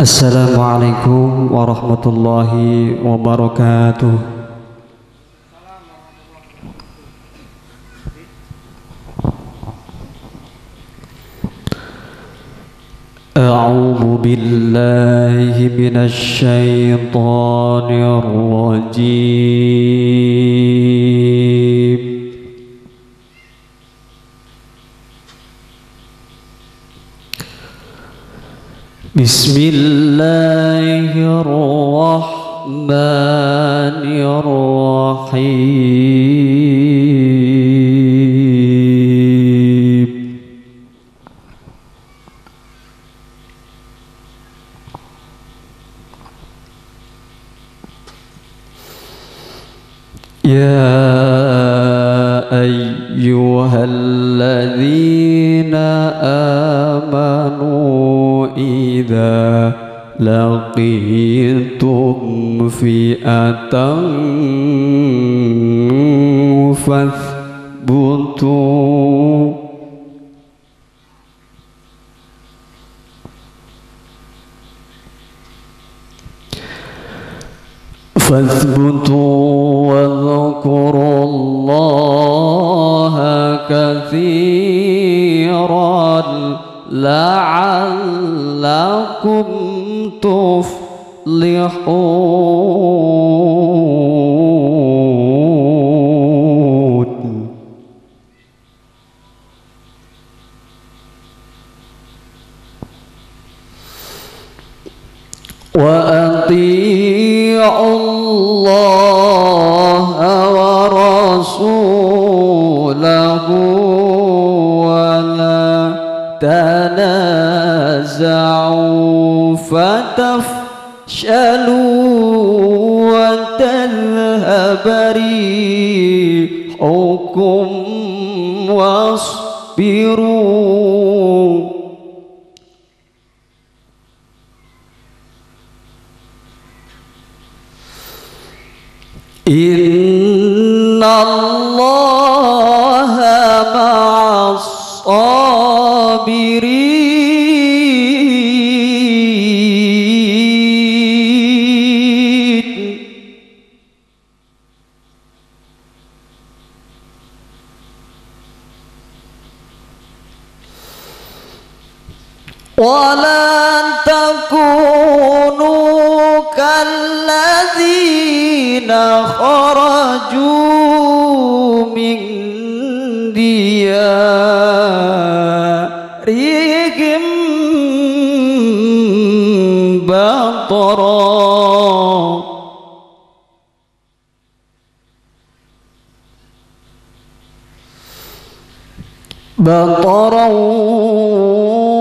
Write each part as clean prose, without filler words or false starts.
Assalamualaikum warahmatullahi wabarakatuh. A'udzu billahi minasy syaithanir rajim. Bismillahirrahmanirrahim. Ya ayyuhalladzina amanu idza laqitum fi'atan fathbutu wadhkurullaha katsiran la'allakum tuflihun. Wa ati'u Allaha wa rasulahu wa la tanaza'u fatafshalu wa tadhhaba rihukum wasbiru. Innallaha ma'as sabirin. Wa la takunu kalladzina kharaju min diyarihim bataran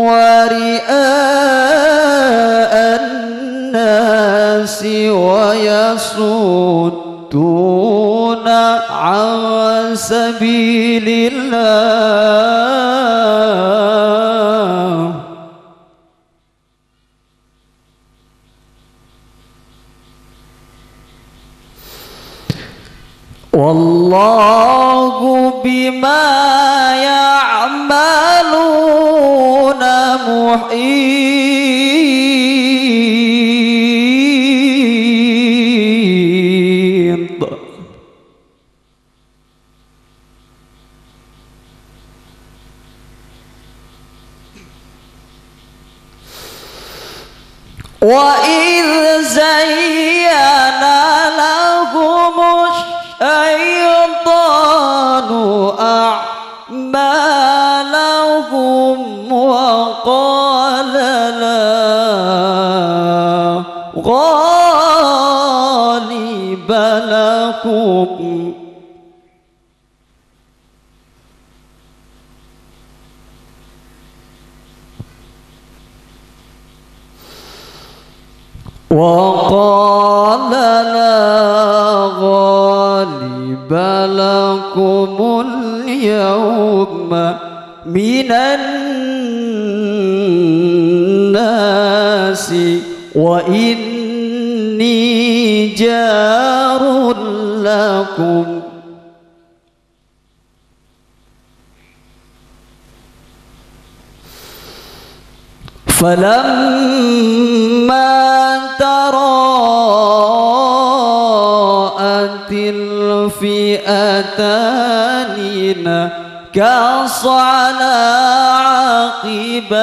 wa ri'a'an nasi wa yasudduna an sabilillah. Wallahu bima ya'maluna muhit. Wa idh zayyana lahumus syaitanu a'malahum wa qala la ghaliba lakum وقال لا غالب لكم اليوم من الناس وإني جار لكم فلما فئتان نكص على عقبيه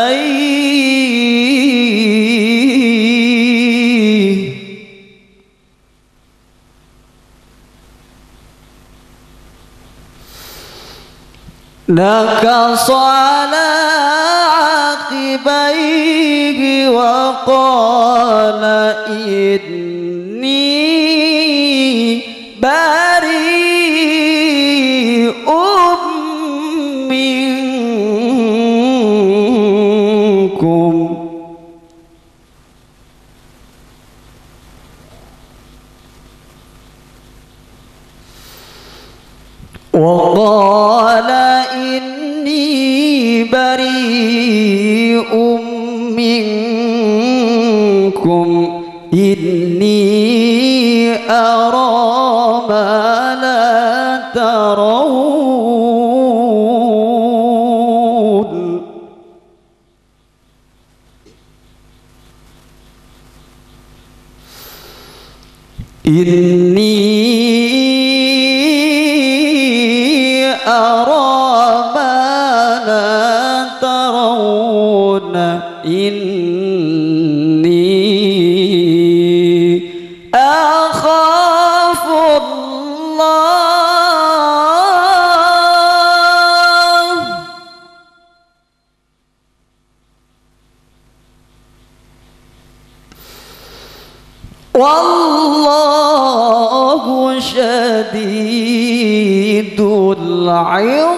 نكص على عقبيه وقال إني بريء منكم وقال إني بريء منكم إني أرى ما لا ترون إني أرى ما لا ترون إني أخاف الله والله شديد العقاب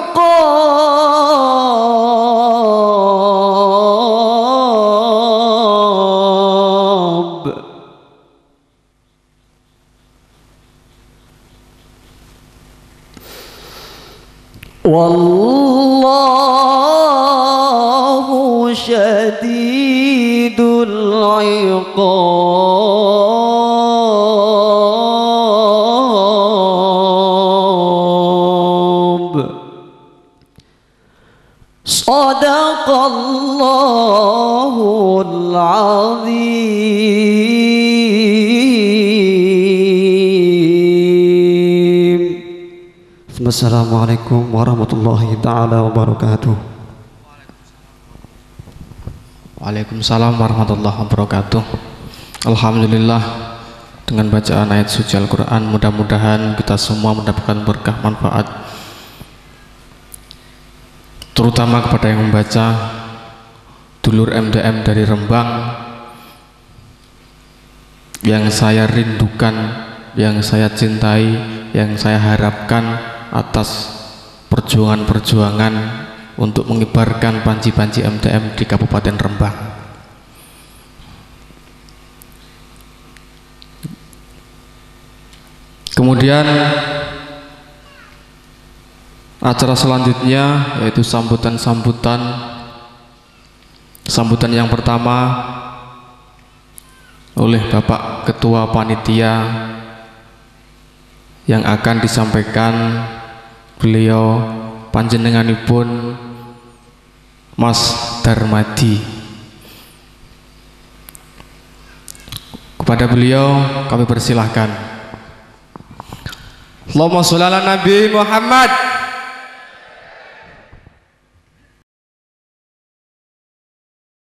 والله شديد العقاب صدق الله العظيم. Assalamualaikum warahmatullahi taala wabarakatuh. Waalaikumsalam warahmatullahi wabarakatuh. Alhamdulillah, dengan bacaan ayat suci Al-Quran mudah-mudahan kita semua mendapatkan berkah manfaat, terutama kepada yang membaca, dulur MDM dari Rembang yang saya rindukan, yang saya cintai, yang saya harapkan atas perjuangan-perjuangan untuk mengibarkan panji-panji MDM di Kabupaten Rembang. Kemudian acara selanjutnya yaitu sambutan yang pertama oleh Bapak Ketua Panitia yang akan disampaikan beliau panjenenganipun Mas Darmadi. Kepada beliau kami persilahkan. Allahumma sholli ala Nabi Muhammad.